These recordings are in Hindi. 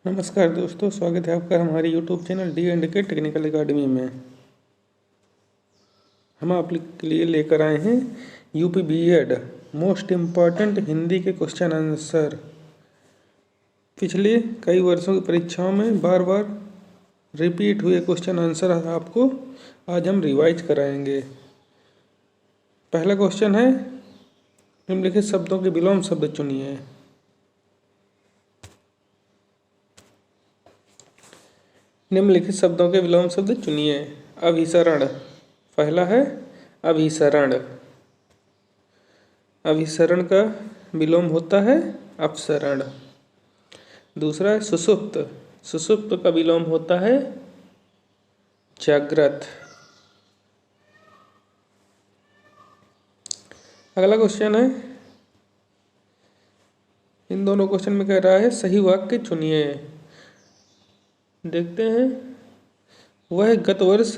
नमस्कार दोस्तों, स्वागत है आपका हमारे YouTube channel D and K technical academy में। हम आपके लिए लेकर आए हैं UP BEd most important Hindi के क्वेश्चन आंसर। पिछले कई वर्षों की परीक्षाओं में बार बार रिपीट हुए क्वेश्चन आंसर आपको आज हम रिवाइज कराएंगे। पहला क्वेश्चन है, निम्नलिखित शब्दों के विलोम शब्द चुनिए। निम्नलिखित शब्दों के विलोम शब्द चुनिए। अभिसरण, पहला है अभिसरण। अभिसरण का विलोम होता है अपसरण। दूसरा है सुषुप्त। सुषुप्त का विलोम होता है जागृत। अगला क्वेश्चन है, इन दोनों क्वेश्चन में कह रहा है सही वाक्य चुनिए। देखते हैं, वह गत वर्ष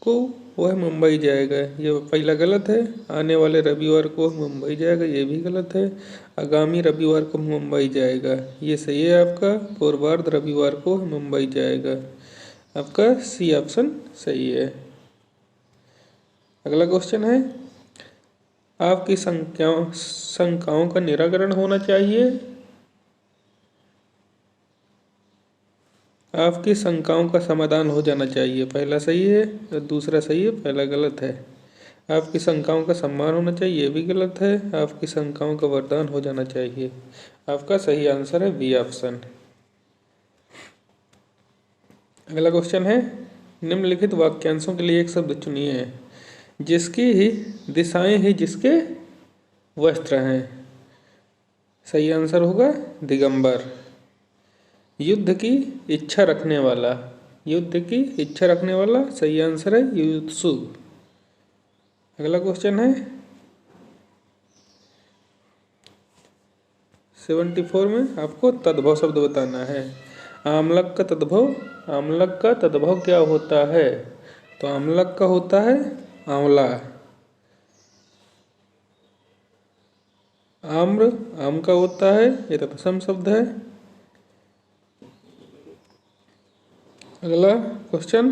को वह मुंबई जाएगा, ये पहला गलत है। आने वाले रविवार को मुंबई जाएगा, ये भी गलत है। आगामी रविवार को मुंबई जाएगा, ये सही है आपका। पूर्वार्ध रविवार को मुंबई जाएगा, आपका सी ऑप्शन सही है। अगला क्वेश्चन है, आपकी शंकाओं का निराकरण होना चाहिए। आपकी शंकाओं का समाधान हो जाना चाहिए, पहला सही है और दूसरा सही है, पहला गलत है। आपकी शंकाओं का सम्मान होना चाहिए, ये भी गलत है। आपकी शंकाओं का वरदान हो जाना चाहिए, आपका सही आंसर है बी ऑप्शन। अगला क्वेश्चन है, निम्नलिखित वाक्यांशों के लिए एक शब्द चुनिए। जिसकी ही दिशाएं ही जिसके वस्त्र हैं, सही आंसर होगा दिगंबर। युद्ध की इच्छा रखने वाला, युद्ध की इच्छा रखने वाला, सही आंसर है युत्सु। अगला क्वेश्चन है 74 में आपको तद्भव शब्द बताना है। आमलक का तद्भव, आमलक का तद्भव क्या होता है? तो आमलक का होता है आंवला। आम्र, आम का होता है, ये तत्सम शब्द है। अगला क्वेश्चन,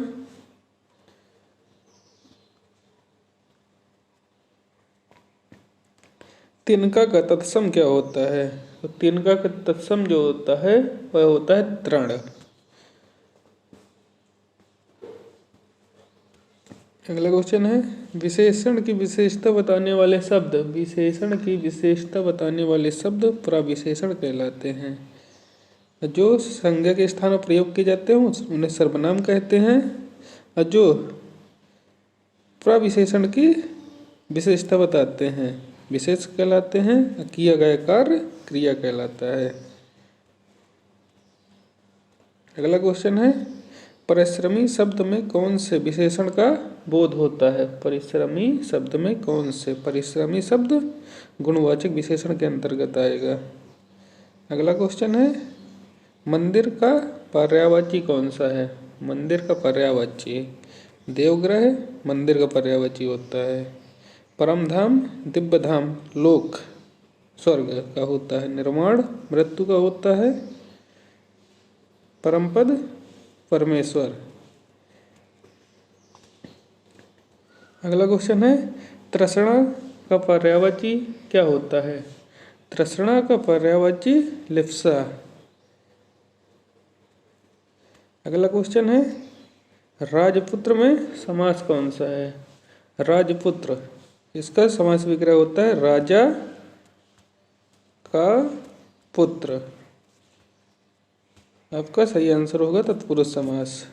तिनका का तत्सम क्या होता है? तो तिनका का तत्सम जो होता है वह होता है तृण। अगला क्वेश्चन है, विशेषण की विशेषता बताने वाले शब्द, विशेषण की विशेषता बताने वाले शब्द प्रविशेषण कहलाते हैं। जो संज्ञा के स्थान पर प्रयोग किए जाते हैं उन्हें सर्वनाम कहते हैं, और जो प्रविशेषण की विशेषता बताते हैं विशेष कहलाते हैं। किया गया कार्य क्रिया कहलाता है। अगला क्वेश्चन है, परिश्रमी शब्द में कौन से विशेषण का बोध होता है? परिश्रमी शब्द में कौन से, परिश्रमी शब्द गुणवाचक विशेषण के अंतर्गत आएगा। अगला क्वेश्चन है, मंदिर का पर्यायवाची कौन सा है? मंदिर का पर्यायवाची देवग्रह मंदिर का पर्यायवाची होता है। परम धाम, दिव्य धाम, लोक स्वर्ग का होता है। निर्माण मृत्यु का होता है। परमपद परमेश्वर। अगला क्वेश्चन है, तृष्णा का पर्यायवाची क्या होता है? तृष्णा का पर्यायवाची लिप्सा। अगला क्वेश्चन है, राजपुत्र में समास कौन सा है? राजपुत्र, इसका समास विग्रह होता है राजा का पुत्र। आपका सही आंसर होगा तत्पुरुष समास।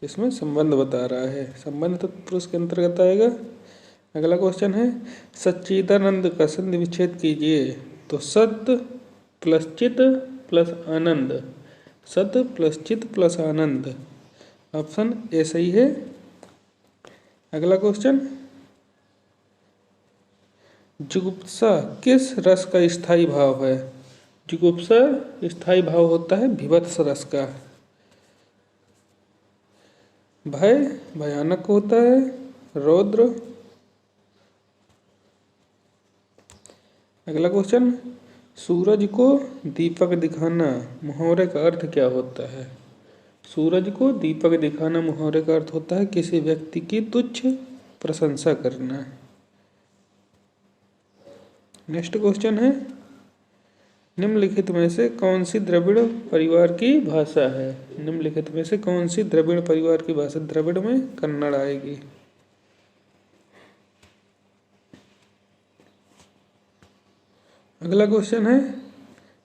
इसमें संबंध बता रहा है, संबंध तत्पुरुष के अंतर्गत आएगा। अगला क्वेश्चन है, सच्चिदानंद का संधि विच्छेद कीजिए। तो सत प्लस चित प्लस आनंद, सत प्लस चित प्लस आनंद, ऑप्शन ए सही है। अगला क्वेश्चन, जुगुप्सा किस रस का स्थायी भाव है? जुगुप्सा स्थायी भाव होता है भीभत्स रस का। भय भयानक होता है, रौद्र। अगला क्वेश्चन, सूरज को दीपक दिखाना मुहावरे का अर्थ क्या होता है? सूरज को दीपक दिखाना मुहावरे का अर्थ होता है किसी व्यक्ति की तुच्छ प्रशंसा करना। नेक्स्ट क्वेश्चन है, निम्नलिखित में से कौन सी द्रविड़ परिवार की भाषा है? निम्नलिखित में से कौन सी द्रविड़ परिवार की भाषा? द्रविड़ में कन्नड़ आएगी। अगला क्वेश्चन है,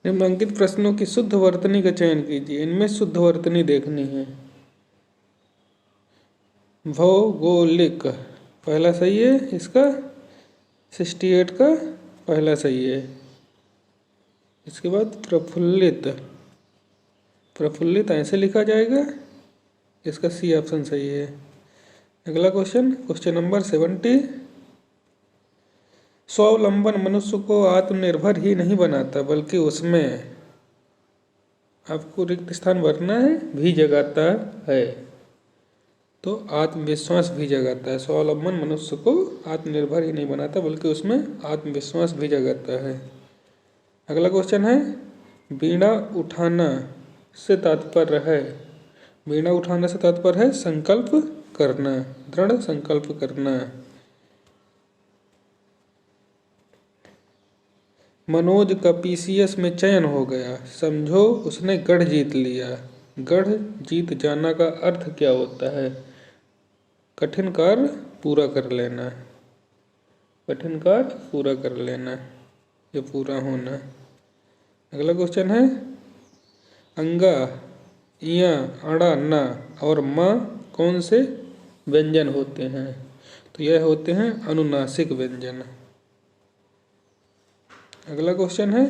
निम्नलिखित प्रश्नों की शुद्ध वर्तनी का चयन कीजिए। इनमें शुद्ध वर्तनी देखनी है। भौगोलिक पहला सही है, इसका 68 का पहला सही है। इसके बाद प्रफुल्लित, प्रफुल्लित ऐसे लिखा जाएगा, इसका सी ऑप्शन सही है। अगला क्वेश्चन, क्वेश्चन नंबर 70, स्वावलंबन मनुष्य को आत्मनिर्भर ही नहीं बनाता बल्कि उसमें, आपको रिक्त स्थान भरना है, भी जगाता है। तो आत्मविश्वास भी जगाता है। स्वावलंबन मनुष्य को आत्मनिर्भर ही नहीं बनाता बल्कि उसमें आत्मविश्वास भी जगाता है। अगला क्वेश्चन है, बीड़ा उठाना से तात्पर्य है? बीड़ा उठाना से तात्पर्य है संकल्प करना, दृढ़ संकल्प करना। मनोज का पीसीएस में चयन हो गया, समझो उसने गढ़ जीत लिया। गढ़ जीत जाना का अर्थ क्या होता है? कठिन कार्य पूरा कर लेना, कठिन कार्य पूरा कर लेना, ये पूरा होना। अगला क्वेश्चन है, अंगा, इया, अड़ा, ना और माँ कौन से व्यंजन होते हैं? तो यह होते हैं अनुनासिक व्यंजन। अगला क्वेश्चन है,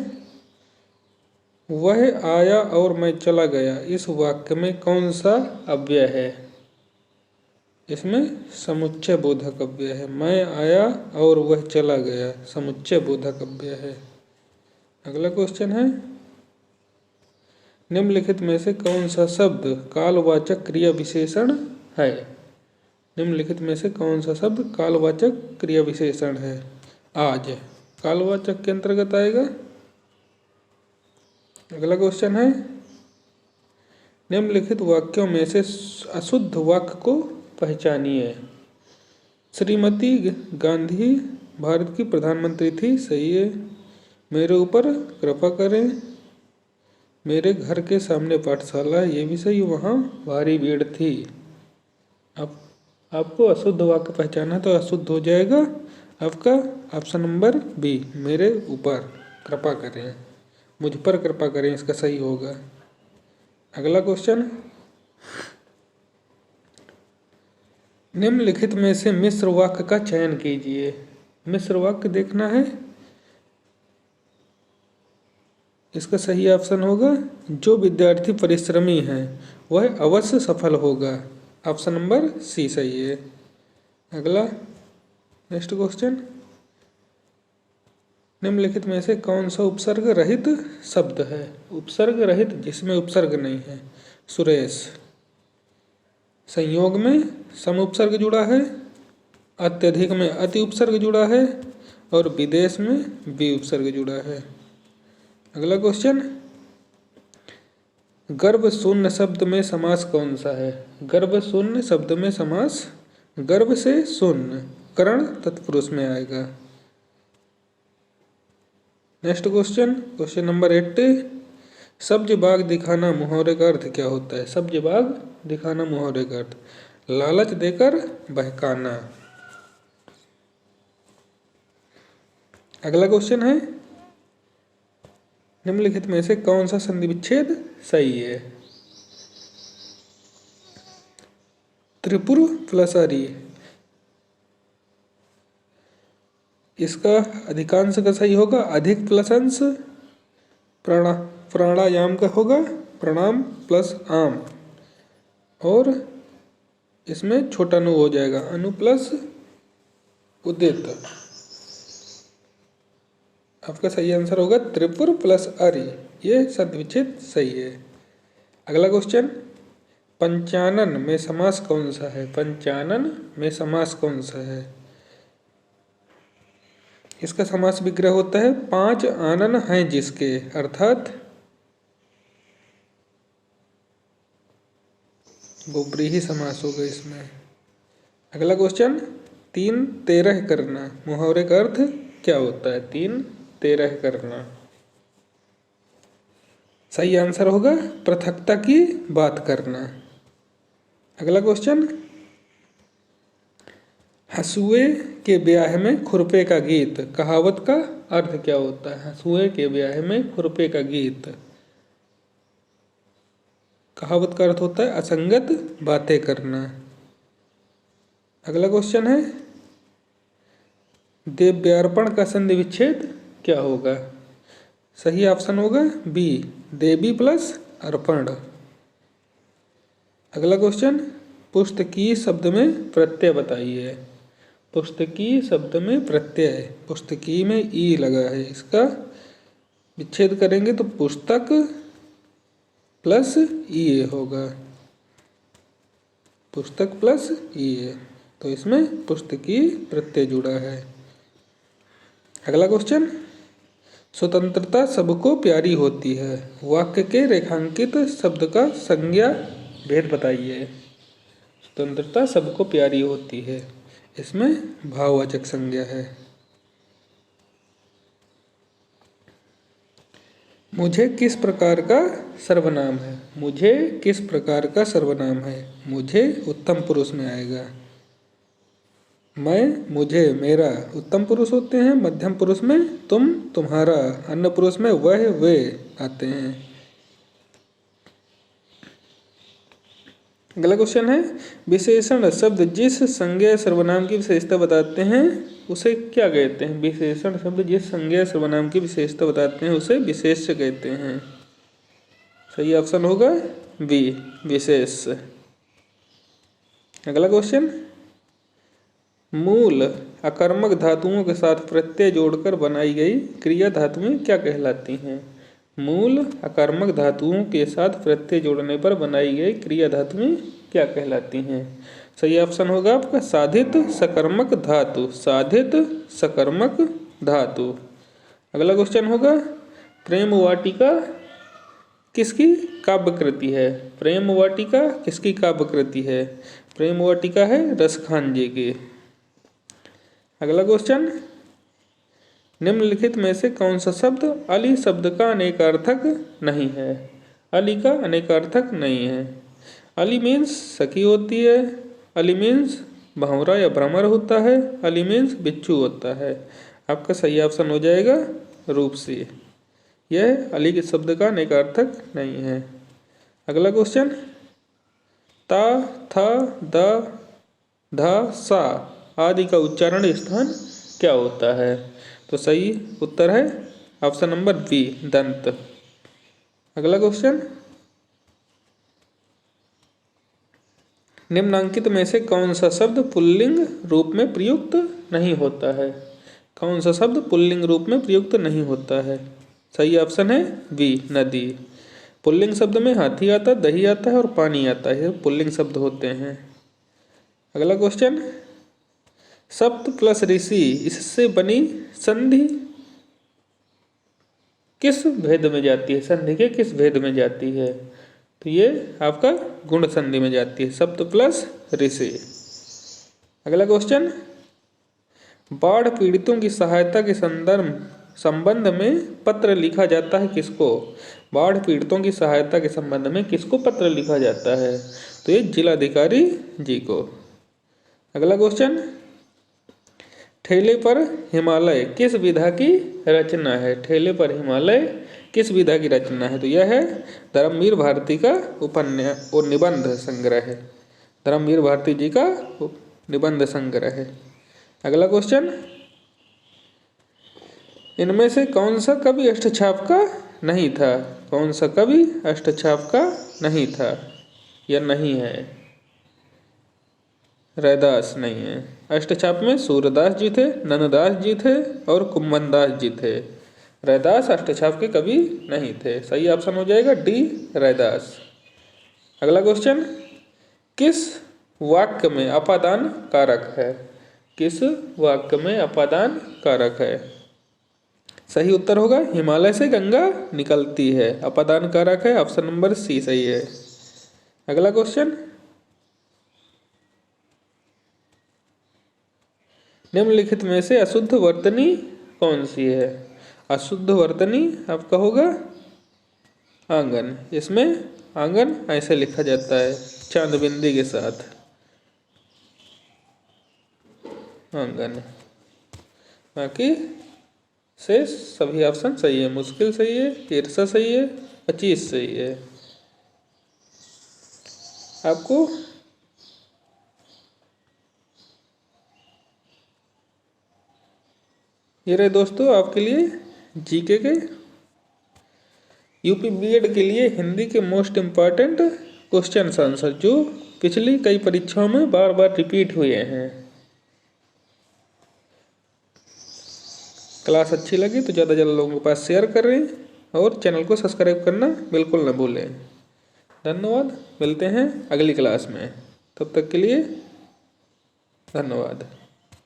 वह आया और मैं चला गया, इस वाक्य में कौन सा अव्यय है? इसमें समुच्चय बोधक अव्यय है। मैं आया और वह चला गया, समुच्चय बोधक अव्यय है। अगला क्वेश्चन है, निम्नलिखित में से कौन सा शब्द कालवाचक क्रिया विशेषण है? निम्नलिखित में से कौन सा शब्द कालवाचक क्रिया विशेषण है? आज कालवाचक के अंतर्गत आएगा। अगला क्वेश्चन है, निम्नलिखित वाक्यों में से अशुद्ध वाक्य को पहचानिए। श्रीमती गांधी भारत की प्रधानमंत्री थी, सही है। मेरे ऊपर कृपा करें, मेरे घर के सामने पाठशाला, ये भी सही, वहाँ भारी भीड़ थी। अब आपको अशुद्ध वाक्य पहचाना तो अशुद्ध हो जाएगा आपका ऑप्शन नंबर बी, मेरे ऊपर कृपा करें, मुझ पर कृपा करें, इसका सही होगा। अगला क्वेश्चन, निम्नलिखित में से मिश्र वाक्य का चयन कीजिए। मिश्र वाक्य देखना है, इसका सही ऑप्शन होगा, जो विद्यार्थी परिश्रमी है वह अवश्य सफल होगा, ऑप्शन नंबर सी सही है। अगला नेक्स्ट क्वेश्चन, निम्नलिखित में से कौन सा उपसर्ग रहित शब्द है? उपसर्ग रहित जिसमें उपसर्ग नहीं है, सुरेश। संयोग में सम उपसर्ग जुड़ा है, अत्यधिक में अति उपसर्ग जुड़ा है और विदेश में वि उपसर्ग जुड़ा है। अगला क्वेश्चन, गर्भ शून्य शब्द में समास कौन सा है? गर्भ शून्य शब्द में समास गर्भ से शून्य, करण तत्पुरुष में आएगा। नेक्स्ट क्वेश्चन, क्वेश्चन नंबर 80, सब्ज बाग दिखाना मुहावरे का अर्थ क्या होता है? सब्ज बाग दिखाना मुहावरे का अर्थ लालच देकर बहकाना। अगला क्वेश्चन है, निम्नलिखित में से कौन सा संधि विच्छेद सही है? त्रिपुर प्लस अरि, इसका अधिकांश का सही होगा, अधिक प्लस अंश, प्राणायाम का होगा प्रणाम प्लस आम, और इसमें छोटा नु हो जाएगा, अनु प्लस उदित। आपका सही आंसर होगा त्रिपुर प्लस अरि, ये संधि विच्छेद सही है। अगला क्वेश्चन, पंचानन में समास कौन सा है? पंचानन में समास कौन सा है? इसका समास विग्रह होता है 5 आनन हैं जिसके, अर्थात बहुव्रीहि समास होगा इसमें। अगला क्वेश्चन, 3 13 करना, मुहावरे का अर्थ क्या होता है? 3 13 करना। सही आंसर होगा पृथकता की बात करना। अगला क्वेश्चन, हंसुए के ब्याह में खुरपे का गीत, कहावत का अर्थ क्या होता है? हंसुए के ब्याह में खुरपे का गीत, कहावत का अर्थ होता है असंगत बातें करना। अगला क्वेश्चन है, देव्यार्पण का संधि विच्छेद क्या होगा? सही ऑप्शन होगा बी, देवी प्लस अर्पण। अगला क्वेश्चन, पुस्तकी शब्द में प्रत्यय बताइए। पुस्तकी शब्द में प्रत्यय, पुस्तकी में ई लगा है, इसका विच्छेद करेंगे तो पुस्तक प्लस ई होगा, पुस्तक प्लस ई, तो इसमें पुस्तकी प्रत्यय जुड़ा है। अगला क्वेश्चन, स्वतंत्रता सबको प्यारी होती है, वाक्य के रेखांकित शब्द का संज्ञा भेद बताइए। स्वतंत्रता सबको प्यारी होती है, इसमें भाववाचक संज्ञा है। मुझे किस प्रकार का सर्वनाम है? मुझे किस प्रकार का सर्वनाम है? मुझे उत्तम पुरुष में आएगा। मैं, मुझे, मेरा उत्तम पुरुष होते हैं, मध्यम पुरुष में तुम, तुम्हारा, अन्य पुरुष में वह, वे आते हैं। अगला क्वेश्चन है, विशेषण शब्द जिस संज्ञा सर्वनाम की विशेषता बताते हैं उसे क्या कहते हैं? विशेषण शब्द जिस संज्ञा सर्वनाम की विशेषता बताते हैं उसे विशेष्य कहते हैं। सही ऑप्शन होगा बी, विशेष। अगला क्वेश्चन, मूल अकर्मक धातुओं के साथ प्रत्यय जोड़कर बनाई गई क्रिया धातुएं क्या कहलाती हैं? मूल अकर्मक धातुओं के साथ प्रत्यय जोड़ने पर बनाई गई क्रिया धातुएं क्या कहलाती हैं? सही ऑप्शन होगा आपका साधित सकर्मक धातु, साधित सकर्मक धातु। अगला क्वेश्चन होगा, प्रेम वाटिका किसकी काव्य कृति है? प्रेम वाटिका किसकी काव्य कृति है? प्रेम वाटिका है रसखान जी की। अगला क्वेश्चन, निम्नलिखित में से कौन सा शब्द अली शब्द का अनेकार्थक नहीं है? अली का अनेकार्थक नहीं है। अली मीन्स सखी होती है, अली मीन्स भंवरा या भ्रमर होता है, अली मीन्स बिच्छू होता है। आपका सही ऑप्शन हो जाएगा रूपसी। यह अली के शब्द का अनेकार्थक नहीं है। अगला क्वेश्चन, ता, था, द, धा, सा आदि का उच्चारण स्थान क्या होता है? तो सही उत्तर है ऑप्शन नंबर बी, दंत। अगला क्वेश्चन, निम्नांकित में से कौन सा शब्द पुल्लिंग रूप में प्रयुक्त नहीं होता है? कौन सा शब्द पुल्लिंग रूप में प्रयुक्त नहीं होता है? सही ऑप्शन है बी, नदी। पुल्लिंग शब्द में हाथी आता है, दही आता है और पानी आता है, पुल्लिंग शब्द होते हैं। अगला क्वेश्चन, सप्त प्लस ऋषि इससे बनी संधि किस भेद में जाती है? संधि के किस भेद में जाती है? तो ये आपका गुण संधि में जाती है, सप्त प्लस ऋषि। अगला क्वेश्चन, बाढ़ पीड़ितों की सहायता के संबंध में पत्र लिखा जाता है किसको? बाढ़ पीड़ितों की सहायता के संबंध में किसको पत्र लिखा जाता है? तो ये जिलाधिकारी जी को। अगला क्वेश्चन, ठेले पर हिमालय किस विधा की रचना है? ठेले पर हिमालय किस विधा की रचना है? तो यह है धर्मवीर भारती का उपन्यास और निबंध संग्रह है, धर्मवीर भारती जी का निबंध संग्रह है। अगला क्वेश्चन, इनमें से कौन सा कवि अष्टछाप का नहीं था? कौन सा कवि अष्टछाप का नहीं था या नहीं है? रैदास नहीं है। अष्टछाप में सूरदास जी थे, नंददास जी थे और कुम्भनदास जी थे। रैदास अष्टछाप के कवि नहीं थे। सही ऑप्शन हो जाएगा डी, रैदास। अगला क्वेश्चन, किस वाक्य में अपादान कारक है? किस वाक्य में अपादान कारक है? सही उत्तर होगा हिमालय से गंगा निकलती है, अपादान कारक है, ऑप्शन नंबर सी सही है। अगला क्वेश्चन, निम्नलिखित में से अशुद्ध वर्तनी कौन सी है? अशुद्ध वर्तनी आपका होगा आंगन। इसमें आंगन ऐसे लिखा जाता है चांद बिंदी के साथ, आंगन। बाकी से सभी ऑप्शन सही है। मुश्किल सही है, ईर्षा सही है, 25 सही है। आपको ये रहे दोस्तों आपके लिए जीके के यूपी बीएड के लिए हिंदी के मोस्ट इम्पॉर्टेंट क्वेश्चन आंसर जो पिछली कई परीक्षाओं में बार बार रिपीट हुए हैं। क्लास अच्छी लगी तो ज़्यादा ज़्यादा लोगों के पास शेयर करें और चैनल को सब्सक्राइब करना बिल्कुल न भूलें। धन्यवाद, मिलते हैं अगली क्लास में, तब तक के लिए धन्यवाद।